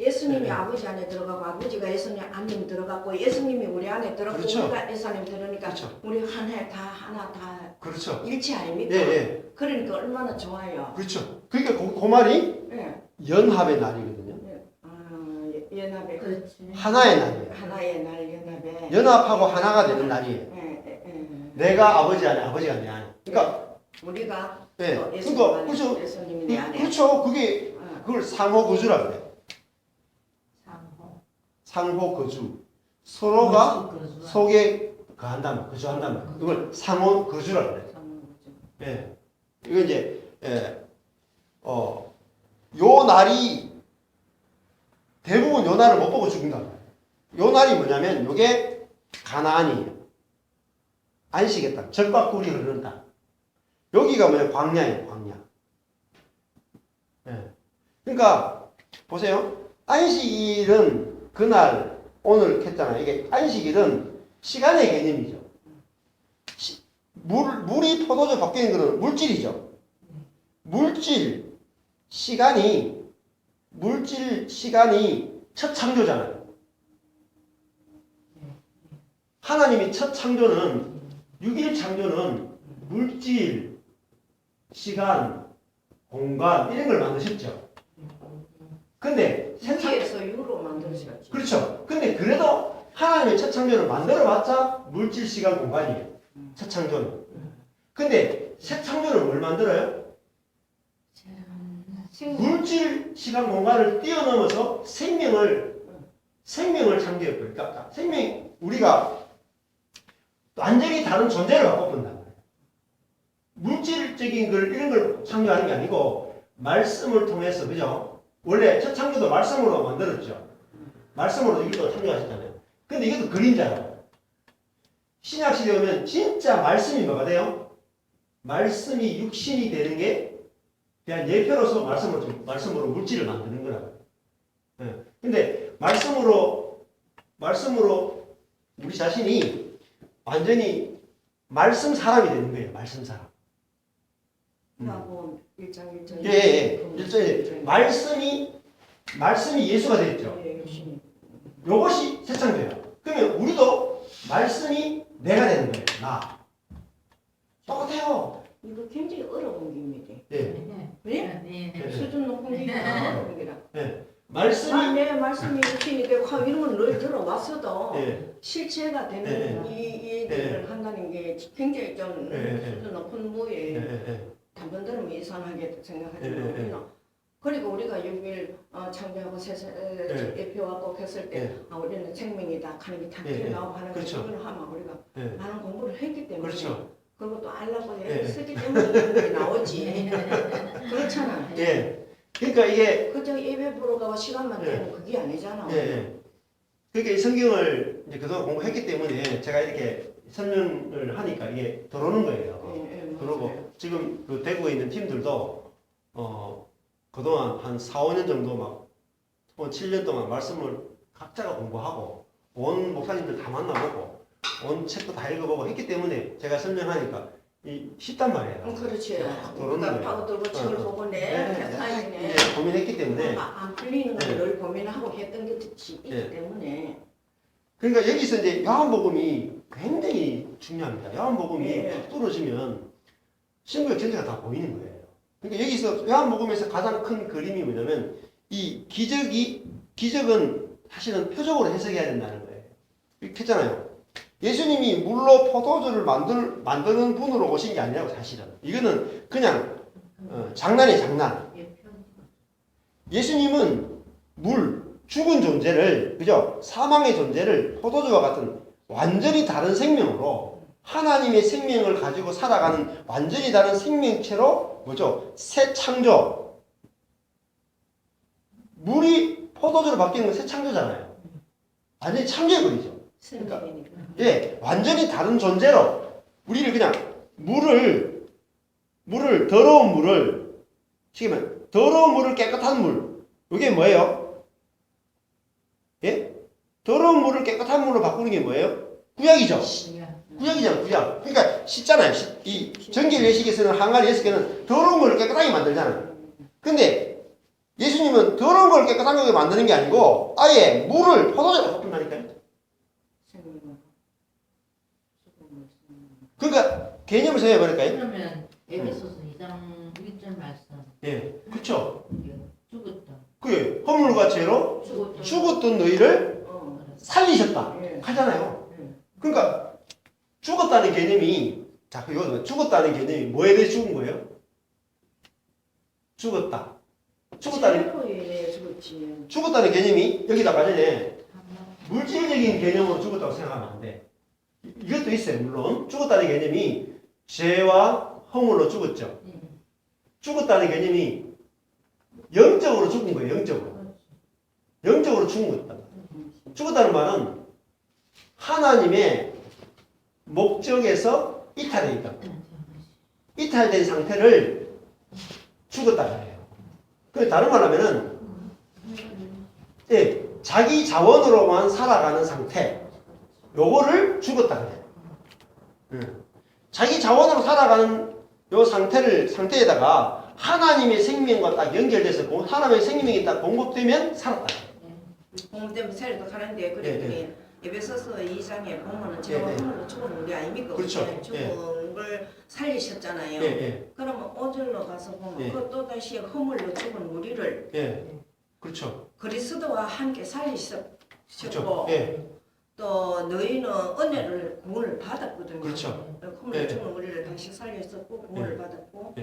예수님이 네. 아버지 안에 들어가고 아버지가 예수님 안에 들어가고 예수님이 우리 안에 들어가고 그렇죠. 우리가 예수님 들어니까 그렇죠. 우리 한 해 다 하나 다 그렇죠. 일치 아닙니까? 예, 예. 그러니까 얼마나 좋아요. 그렇죠. 그러니까 그 말이 예. 연합의 날이거든요. 연합의 그렇지. 하나의 날이에요. 하나의 날 연합의 연합하고 하나가 되는 날이에요. 예. 내가 아버지 안에 아버지가 내 안에. 그러니까 우리가 예. 또 예수님 그러니까 안에 그렇죠. 예수님이 내 안에 그렇죠. 그게 어. 그걸 상호 거주라 그래요. 상호. 상호 거주. 서로가 거주. 속에 거한다면 거주한다면 이걸 상호 거주라 그래요. 예. 이거 이제 요 날이 대부분 요 날을 못 보고 죽는다. 요 날이 뭐냐면 요게 가나안이에요. 안식의 땅, 젖과 꿀이 흐르는 땅. 여기가 뭐냐 광야예요, 광야. 예. 그러니까 보세요. 안식일은 그날 오늘 했잖아요. 이게 안식일은 시간의 개념이죠. 물이 포도주 바뀌는 것은 물질이죠. 물질 시간이 첫 창조잖아요. 하나님이 첫 창조는 6일 창조는 물질, 시간, 공간 이런 걸 만드셨죠. 근데 세계에서 유로 만들으셨지. 그렇죠. 근데 그래도 하나님의 첫 창조를 만들어봤자 물질, 시간, 공간이에요. 첫 창조는. 근데 새 창조는 뭘 만들어요? 물질, 시간, 공간을 뛰어넘어서 생명을 창조했어요. 그러니까 우리가 완전히 다른 존재를 갖고 본단 말이에요. 물질적인 이런 걸 창조하는 게 아니고 말씀을 통해서 그죠? 원래 첫 창조도 말씀으로 만들었죠. 말씀으로 이것도 창조하셨잖아요. 근데 이것도 그림자예요. 신약 시대 오면 진짜 말씀이 뭐가 돼요? 말씀이 육신이 되는 게 그냥 예표로서 말씀으로 물질을 만드는 거라고요. 예. 근데 말씀으로 우리 자신이 완전히 말씀 사람이 되는 거예요. 말씀 사람. 하고 일장 예. 일종의 말씀이 예수가 되었죠. 예, 열심히. 이것이 새 창조예요. 그러면 우리도 말씀이 내가 되는 거예요. 나. 똑같아요. 이거 굉장히 어려운 겁니다. 예. 왜? 수준 높은 게 어려운 거라. 말씀이 내 말씀이 육신이 되고 이런 건 늘 들어왔어도 예. 실체가 되는 이 얘기를 한다는 게 굉장히 좀 수준 높은 무에 한번 들으면 이상하게 생각하지만 그리고 우리가 6일 창조하고 예표하고 했을 때 우리는 생명이다 하는 게 다 튀어나오고 하는 그렇죠. 그걸 하면 우리가 많은 공부를 했기 때문에 그렇죠. 그리고 또 알라고 쓰기 때문에 이런 게 나오지. 그렇잖아. 예. 그러니까 이게 그저 예배 보러 가고 시간만 되는 그게 아니잖아. 그러니까 이 성경을 이제 그동안 공부했기 때문에 제가 이렇게 설명을 하니까 이게 들어오는 거예요. 그러고 지금 그 대구에 있는 팀들도 그동안 한 4, 5년 정도 막 7년 동안 말씀을 각자가 공부하고 온 목사님들 다 만나보고 온 책도 다 읽어보고 했기 때문에 제가 설명하니까 쉽단 말이에요. 그렇지. 들어오는 거예요. 파고들고 책을 보고 사이네. 고민했기 때문에 안 풀리는 걸 늘 고민하고 했던 게 있기 때문에. 그러니까 여기서 이제 요한복음이 굉장히 중요합니다. 요한복음이 탁 뚫어지면 신구약 전체가 다 보이는 거예요. 그러니까 여기서 요한복음에서 가장 큰 그림이 뭐냐면 이 기적은 사실은 표적으로 해석해야 된다는 거예요. 이렇게 했잖아요. 예수님이 물로 포도주를 만드는 분으로 오신 게 아니라고 사실은. 이거는 그냥 장난이에요, 장난. 예수님은 죽은 존재를, 그죠? 사망의 존재를 포도주와 같은 완전히 다른 생명으로 하나님의 생명을 가지고 살아가는 완전히 다른 생명체로 뭐죠? 새 창조. 물이 포도주로 바뀌는 건 새 창조잖아요. 완전히 창조해버리죠. 생명이니까. 예, 완전히 다른 존재로 우리를 그냥 물을 더러운 물을 쉽게 말하면 더러운 물을 깨끗한 물. 이게 뭐예요? 예? 더러운 물을 깨끗한 물로 바꾸는 게 뭐예요? 구약이죠. 구약이잖아, 구약. 그러니까 씻잖아요. 이 전기 외식에서는 항아리 6개는 더러운 걸 깨끗하게 만들잖아요. 근데 예수님은 더러운 걸 깨끗하게 만드는 게 아니고 아예 물을 포도주로 바꾼다니까요. 그러니까 개념을 생각해 버릴까요? 그러면 에베소서 2장 1절 말씀. 예, 그렇죠. 죽었다. 그게 허물과 죄로 죽었던 너희를 살리셨다 예. 하잖아요. 그러니까 죽었다는 개념이 자, 이거 죽었다는 개념이 뭐에 대해 죽은 거예요? 죽었다. 죽었다는 개념이 여기다가 전에 물질적인 개념으로 죽었다고 생각하면 안 돼. 이것도 있어요. 물론 죽었다는 개념이 죄와 허물로 죽었죠. 죽었다는 개념이 영적으로 죽은 거예요. 영적으로 죽은 거다. 죽었다는 말은 하나님의 목적에서 이탈되어 있다. 이탈된 상태를 죽었다는 거예요. 그 다른 말 하면은 예, 자기 자원으로만 살아가는 상태 요거를 죽었다 그래요. 자기 자원으로 살아가는 요 상태에다가 하나님의 생명과 딱 연결돼서 하나님의 생명이 딱 공급되면 살았다. 공급되면 살도 가는데 그랬더니 에베소서 2장에 보면은 제가 허물로 죽은 우리 아닙니까? 그렇죠. 죽은 걸 살리셨잖아요. 그러면 5절로 가서 보면 그 또다시 허물로 죽은 우리를 그렇죠. 그리스도와 함께 살리셨고 그렇죠. 또 너희는 은혜를 구원을 받았거든요. 그렇죠. 허물로 죽은 우리를 다시 살렸었고 구원을 받았고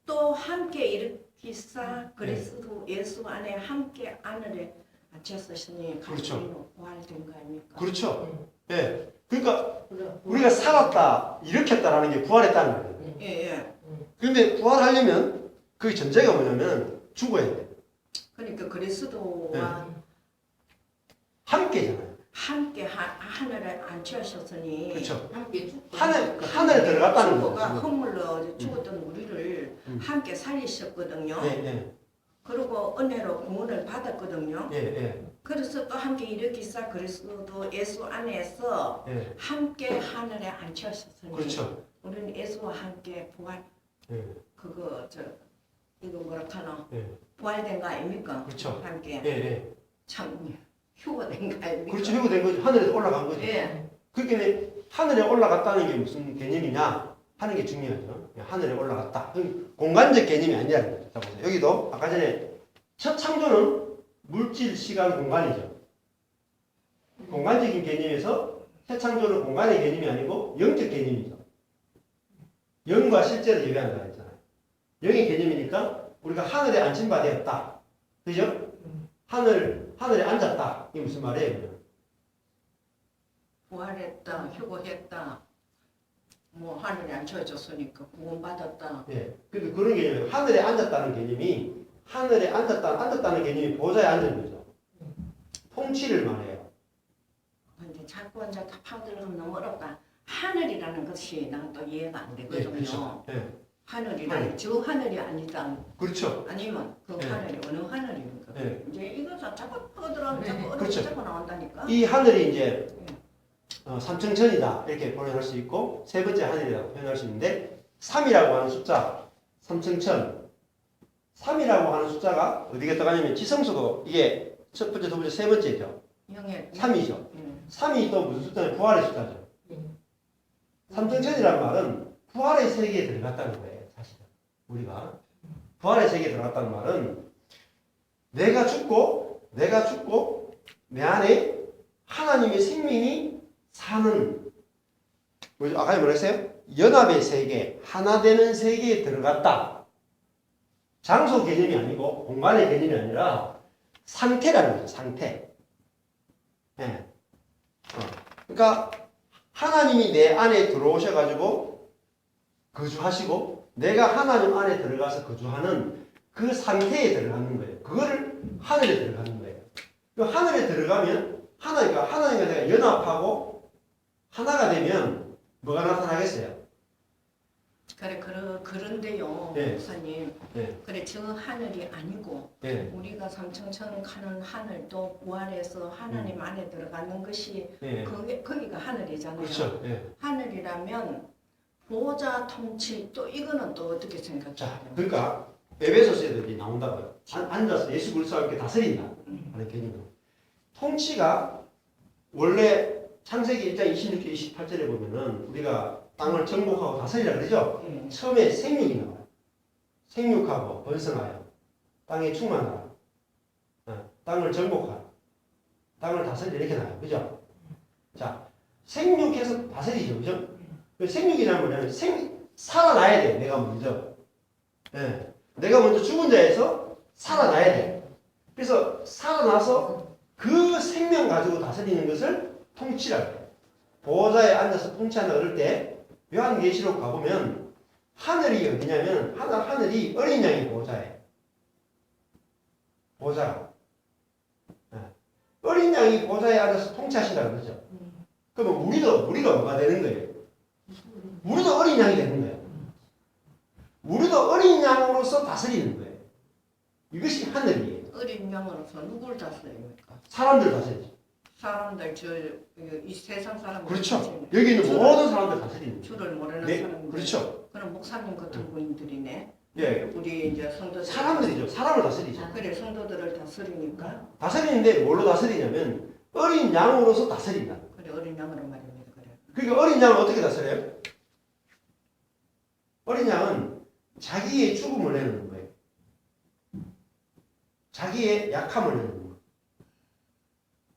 또 함께 일으키사 그리스도 예수 안에 함께 하늘에 앉혔으니 그렇죠. 부활된 거 아닙니까? 그렇죠. 예. 그러니까 우리가 살았다, 일으켰다라는 게 부활했다는 거예요. 예. 그런데 부활하려면 그 전제가 뭐냐면 죽어야 돼. 그러니까 그리스도와 함께잖아요. 함께 하늘에 앉혀셨으니 그렇죠. 함께 죽고 하늘에 들어갔다는 주가 거예요. 허물로 죽었던 우리를 함께 살리셨거든요. 그리고 은혜로 구원을 받았거든요. 그래서 또 함께 일으키사 그리스도 예수 안에서 함께 하늘에 앉혀셨으니 그렇죠. 우리는 예수와 함께 부활 그거 이거 뭐라 하나 부활된 거 아닙니까? 그렇죠. 함께 참 휴거된 거 아닙니까? 그렇죠. 회고된 거죠. 하늘에서 올라간 거죠. 그렇게 하늘에 올라갔다는 게 무슨 개념이냐 하는 게 중요하죠. 하늘에 올라갔다. 공간적 개념이 아니라는 거죠. 자, 보세요. 여기도 아까 전에 첫 창조는 물질, 시간, 공간이죠. 공간적인 개념에서 새 창조는 공간의 개념이 아니고 영적 개념이죠. 영과 실제를 예배한다 했잖아요. 영의 개념이니까 우리가 하늘에 앉힌 바 되었다. 그죠? 하늘에 앉았다. 이게 무슨 말이에요? 부활했다, 휴거했다, 뭐 하늘에 앉혀졌으니까 구원받았다. 그러니까 그런 개념이에요. 하늘에 앉았다는 개념이 하늘에 앉았다는 개념이 보좌에 앉은 거죠. 통치를 말해요. 근데 자꾸 이제 다 파들어가면 너무 어렵다. 하늘이라는 것이 난 또 이해가 안 되거든요. 그렇죠. 하늘이라는 저 하늘이 아니다. 그렇죠. 아니면 그 하늘이 어느 하늘입니까? 이제 이거 자꾸 떠들어가면 자꾸 어렵게 그렇죠. 자꾸 나온다니까. 이 하늘이 이제 삼층천이다 이렇게 표현할 수 있고 세 번째 하늘이라고 표현할 수 있는데 3이라고 하는 숫자 삼층천 3이라고 하는 숫자가 어디에 들어가냐면 지성수도 이게 첫 번째, 두 번째, 세 번째죠. 3이죠. 3이 또 무슨 숫자냐면 부활의 숫자죠. 삼층천이라는 말은 부활의 세계에 들어갔다는 거예요. 사실은 우리가 부활의 세계에 들어갔다는 말은 내가 죽고 내 안에 하나님의 생명이 사는 뭐죠? 아까 뭐라 했어요? 연합의 세계, 하나 되는 세계에 들어갔다. 장소 개념이 아니고 공간의 개념이 아니라 상태라는 거죠. 상태. 그러니까 하나님이 내 안에 들어오셔가지고 거주하시고 내가 하나님 안에 들어가서 거주하는 그 상태에 들어가는 거예요. 그거를 하늘에 들어가는 거예요. 그 하늘에 들어가면 하나님과 내가 연합하고 하나가 되면 뭐가 나타나겠어요? 그래 그런데요, 네. 목사님. 네. 그래 저 하늘이 아니고 네. 우리가 삼천천 가는 하늘도 부활해서 하나님 안에 들어가는 것이 네. 거기가 하늘이잖아요. 그렇죠. 네. 하늘이라면 보좌 통치 또 이거는 또 어떻게 자, 생각해요? 그러니까 에베소서에도 이제 나온다고요. 앉아서 예수 그리스도와 함께 다스린다 하는 개념. 통치가 원래 창세기 1장 26절 28절에 보면은 우리가 땅을 정복하고 다스리라 그러죠. 네. 처음에 생육이 나와요. 생육하고 번성하여 땅에 충만하라. 땅을 정복하라. 땅을 다스리라 이렇게 나와요. 그죠? 자, 생육해서 다스리죠. 그죠? 생육이라는 뭐냐면 살아나야 돼. 내가 먼저. 예. 내가 먼저 죽은 자에서 살아나야 돼. 그래서 살아나서 그 생명 가지고 다스리는 것을 통치라고 해요. 보호자에 앉아서 통치한다 그럴 때 요한계시록 가보면 하늘이 어디냐면 하늘이 어린 양이 보호자예요. 보호자가. 예. 어린 양이 보호자에 앉아서 통치하신다 그러죠. 그러면 우리가 뭐가 되는 거예요? 우리도 어린 양이 되는 거예요. 우리도 어린 양으로서 다스리는 거예요. 이것이 하늘이에요. 어린 양으로서 누굴 다스립니까? 사람들 다스리죠. 사람들 이 세상 사람들 그렇죠. 다스리네. 여기 있는 모든 사람들 다스리는 거예요. 줄을 모르는 네, 사람들. 그렇죠. 그럼 목사님 같은 분들이네. 예, 우리 이제 성도들. 사람들이죠. 사람을 다스리죠. 그래 성도들을 다스리니까. 다스리는데 뭘로 다스리냐면 어린 양으로서 다스린다. 그래 어린 양으로 말입니다. 그래. 그러니까 어린 양을 어떻게 다스려요? 어린 양은 자기의 죽음을 내놓는 거예요. 자기의 약함을 내놓는 거예요.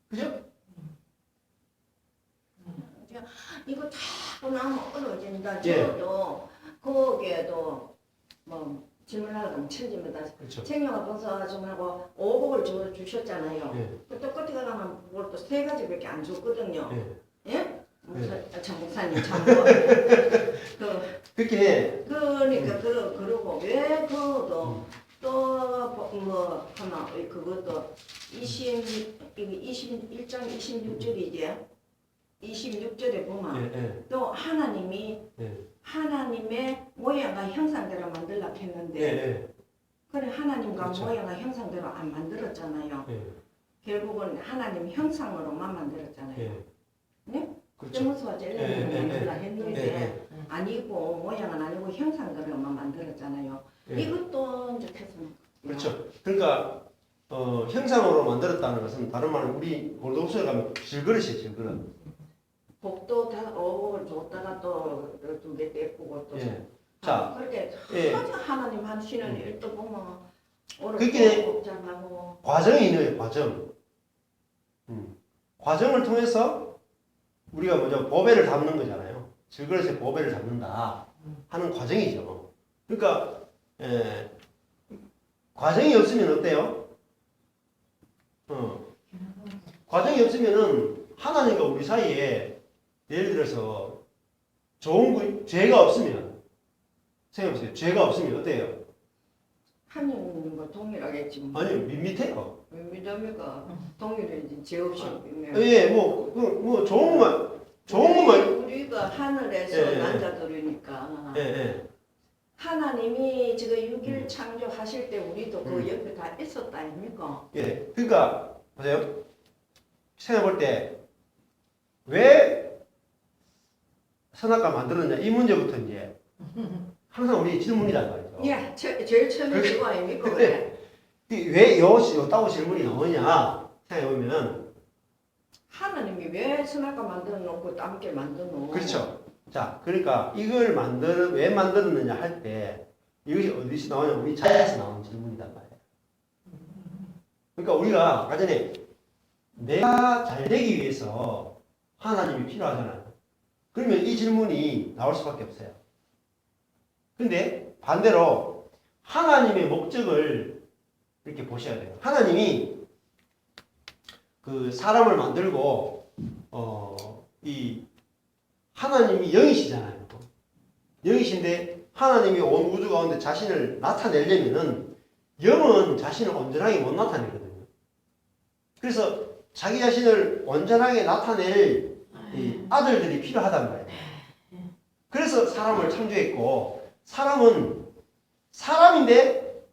그죠? 이거 자꾸 나면 어려워진다. 예. 저도 거기에도 뭐 질문하려면 천지입니다. 그렇죠. 책령아 본사 중하고 오복을 주셨잖아요. 예. 또 끝에 가면 뭘 또 세 가지밖에 안 줬거든요. 예. 예? 예. 참 목사님 참 뭐. 그렇긴 해. 그러니까 그러고 왜 그것도 또뭐 하나 그것도 21장 26절이지. 26절에 보면 예. 또 하나님이 예. 하나님의 모양과 형상대로 만들라 예. 했는데 예. 그래 하나님과 그렇죠. 모양과 형상대로 안 만들었잖아요. 예. 결국은 하나님 형상으로만 만들었잖아요. 예. 네? 그렇죠. 점수와 젤리를 만들라 했는데 예. 아니고 모양은 아니고 형상대로만 만들었잖아요. 예. 이것도 이제 계속 그렇죠. 그러니까 형상으로 만들었다는 것은 다른 말은 우리 골동소에 가면 질그릇이에요. 질그릇. 복도 다 오복을 줬다가 또 두 개 떼고 또 예. 자, 그렇게 예. 하나님 하시는 일도 보면 그게 어렵고 복잡하고 과정이 있는 거예요. 과정. 과정을 통해서 우리가 먼저 보배를 담는 거잖아요. 질그릇에 보배를 담는다 하는 과정이죠. 그러니까 과정이 없으면 어때요? 과정이 없으면은 하나님과 우리 사이에 예를 들어서 죄가 없으면 생각해보세요. 죄가 없으면 어때요? 하나님과 동일하겠지 뭐. 아니요, 밋밋해요. 믿음이가 동일해지 죄 없이 예, 좋은 것만. 우리가 하늘에서 예, 예. 난자들이니까 예. 하나님이 지금 6일 창조하실 때 우리도 그 옆에 다 있었다 아닙니까? 예. 그러니까 보세요. 생각해볼 때 왜 선악과 만들었냐 이 문제부터 이제 항상 우리 질문이란 말이죠. 예, 제일 처음에 그래. 그거 아닙니까? 근데 왜 요따고 질문이 나오냐 생각해보면 하나님이 왜 선악과 만들어 놓고 함께 만들어 놓고 그렇죠. 자, 그러니까 이걸 왜 만들었느냐 할 때 이것이 어디서 나오냐 우리 자연에서 나오는 질문이란 말이에요. 그러니까 우리가 아까 전에 내가 잘 되기 위해서 하나님이 필요하잖아요. 그러면 이 질문이 나올 수밖에 없어요. 근데 반대로 하나님의 목적을 이렇게 보셔야 돼요. 하나님이 그 사람을 만들고 이 하나님이 영이시잖아요. 영이신데 하나님이 온 우주 가운데 자신을 나타내려면은 영은 자신을 온전하게 못 나타내거든요. 그래서 자기 자신을 온전하게 나타낼 이 아들들이 필요하단 말이에요. 그래서 사람을 창조했고 사람은 사람인데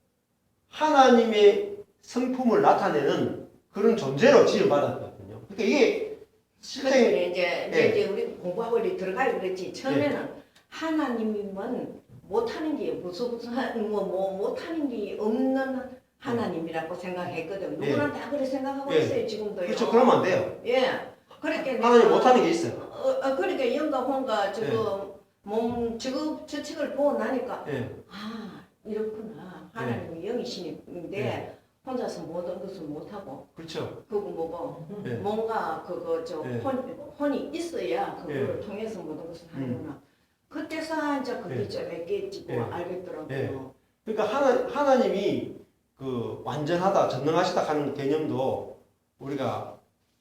하나님의 성품을 나타내는 그런 존재로 지어받았거든요. 그러니까 이게 실제 그래 이제 우리 공부하고 이렇게 들어가야 그랬지. 처음에는 하나님이면 못하는 게 무슨 못하는 게 없는 하나님이라고 생각했거든. 누구나 다 그렇게 생각하고 있어요 지금도요. 그렇죠. 그러면 안 돼요. 예. 그러니까 하나님 못하는 게 있어요. 그러니까 영가 혼가 지금 몸 저책을 보고 나니까 아 이렇구나. 하나님이 영이신인데 혼자서 모든 것을 못하고 그렇죠. 그거 뭐고 예. 뭔가 그거 저 예. 혼이 있어야 그거를 통해서 모든 것을 하는구나. 그때서 이제 그게 좀 깨지고 알겠더라고요. 그러니까 하나님이 그 완전하다, 전능하시다 하는 개념도 우리가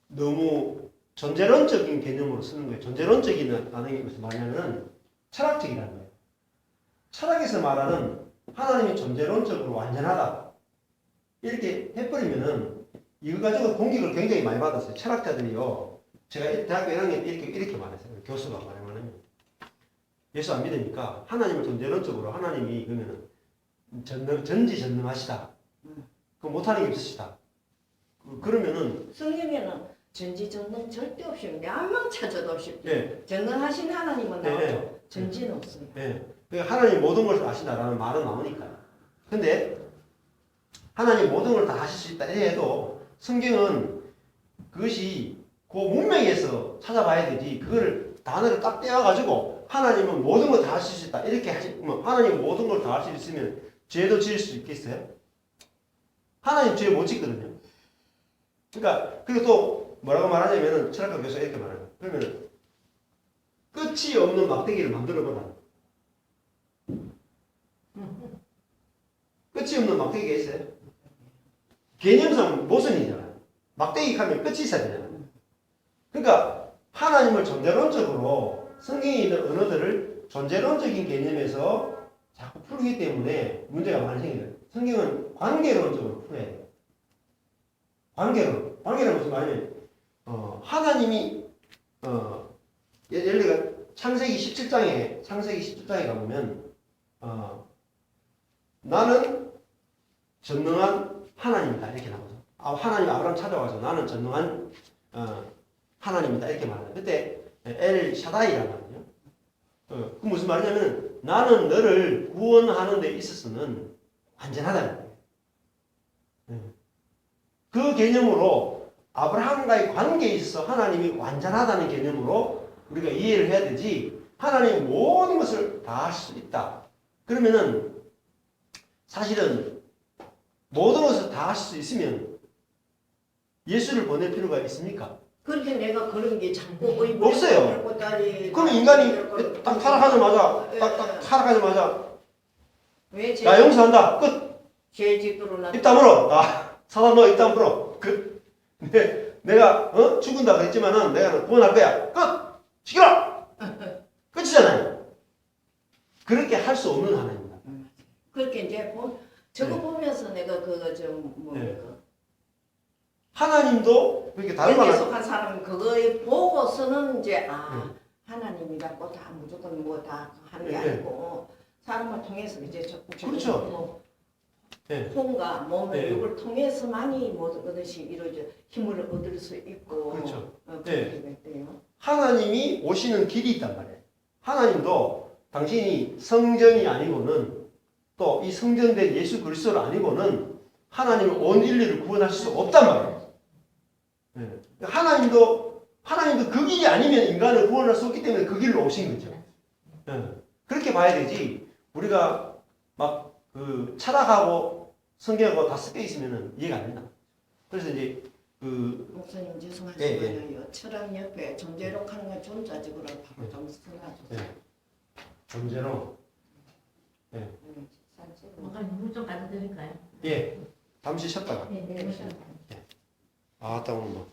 너무 존재론적인 개념으로 쓰는 거예요. 존재론적이라는 게 무슨 말이냐면 철학적이라는 거예요. 철학에서 말하는 하나님이 존재론적으로 완전하다 이렇게 해버리면은 이거 가지고 공격을 굉장히 많이 받았어요. 철학자들이요. 제가 대학교 1학년 때 이렇게 말했어요. 교수가 말하면 예수 안 믿으니까 하나님을 존재론적으로 하나님이 그러면은 전지전능하시다. 그 못하는 게 없으시다. 그러면은 성경에는 전지전능 절대 없이 몇명 찾아도 없이 예. 전능하신 하나님은 나오죠. 전지는 없어요. 예. 그러니까 하나님 모든 걸 아신다라는 말은 나오니까요. 근데 하나님 모든 걸 다 하실 수 있다 해도 성경은 그것이 그 문맥에서 찾아봐야 되지 그걸 단어를 딱 떼어가지고 하나님은 모든 걸 다 하실 수 있다 이렇게 하시면 하나님은 모든 걸 다 할 수 있으면 죄도 지을 수 있겠어요? 하나님 죄 못 짓거든요. 그러니까 그리고 또 뭐라고 말하냐면은 철학가 교수가 이렇게 말해요. 그러면 끝이 없는 막대기를 만들어보라. 끝이 없는 막대기가 있어요? 개념상 모순이잖아요. 막대기 하면 끝이 있어야 되잖아요. 그러니까 하나님을 존재론적으로 성경에 있는 언어들을 존재론적인 개념에서 자꾸 풀기 때문에 문제가 많이 생겨요. 성경은 관계론적으로 풀어야 돼요. 관계는 무슨 말이냐면 하나님이 예를 들어 창세기 17장에 가보면 나는 전능한 하나님이다 이렇게 나오죠. 하나님 아브라함 찾아와서 나는 전능한 하나님이다 이렇게 말해요. 그때 엘 샤다이라는 말이에요. 그 무슨 말이냐면 나는 너를 구원하는 데 있어서는 완전하다는 거예요. 그 개념으로 아브라함과의 관계에 있어서 하나님이 완전하다는 개념으로 우리가 이해를 해야 되지 하나님이 모든 것을 다 할 수 있다. 그러면은 사실은 모든 것을 다 할 수 있으면 예수를 보낼 필요가 있습니까? 그렇게 내가 그런 게 자꾸 없어요. 그럼 인간이 딱 타락하자마자 나 용서한다. 끝. 죄 짓도록 나 입 다물어. 사단 너 입 다물어. 끝. 내가 죽은다 그랬지만은 내가 구원할 거야. 끝. 죽여라. 끝이잖아요. 그렇게 할 수 없는 하나님입니다. 그렇게 이제 저거 보면서 내가 그거 좀 뭡니까? 하나님도 그렇게 다른 여기에 말 속한 사람은 그거에 보고서는 이제 하나님이라고 다 무조건 뭐 다 하는 게 아니고 사람을 통해서 이제 그렇죠. 혼과 몸의 육을 통해서만이 모든 것이 이루어져 힘을 얻을 수 있고 그렇죠. 그렇게 됐대요. 하나님이 오시는 길이 있단 말이에요. 하나님도 당신이 성전이 아니고는 또 이 성전된 예수 그리스도를 아니고는 하나님은 온 인류를 구원할 수 없단 말이에요. 하나님도 그 길이 아니면 인간을 구원할 수 없기 때문에 그 길로 오신 거죠. 그렇게 봐야 되지. 우리가 막 그 철학하고 성경하고 다 섞여 있으면 이해가 안 된다. 그래서 이제 목사님 죄송하지만요. 철학 옆에 존재론 하는 건 존자적으로 바로 좀 써놔주세요. 존재론. 물좀 갖다 드릴까요? 예. 잠시 쉬었다가. 네. 아, 딱 오늘 뭐.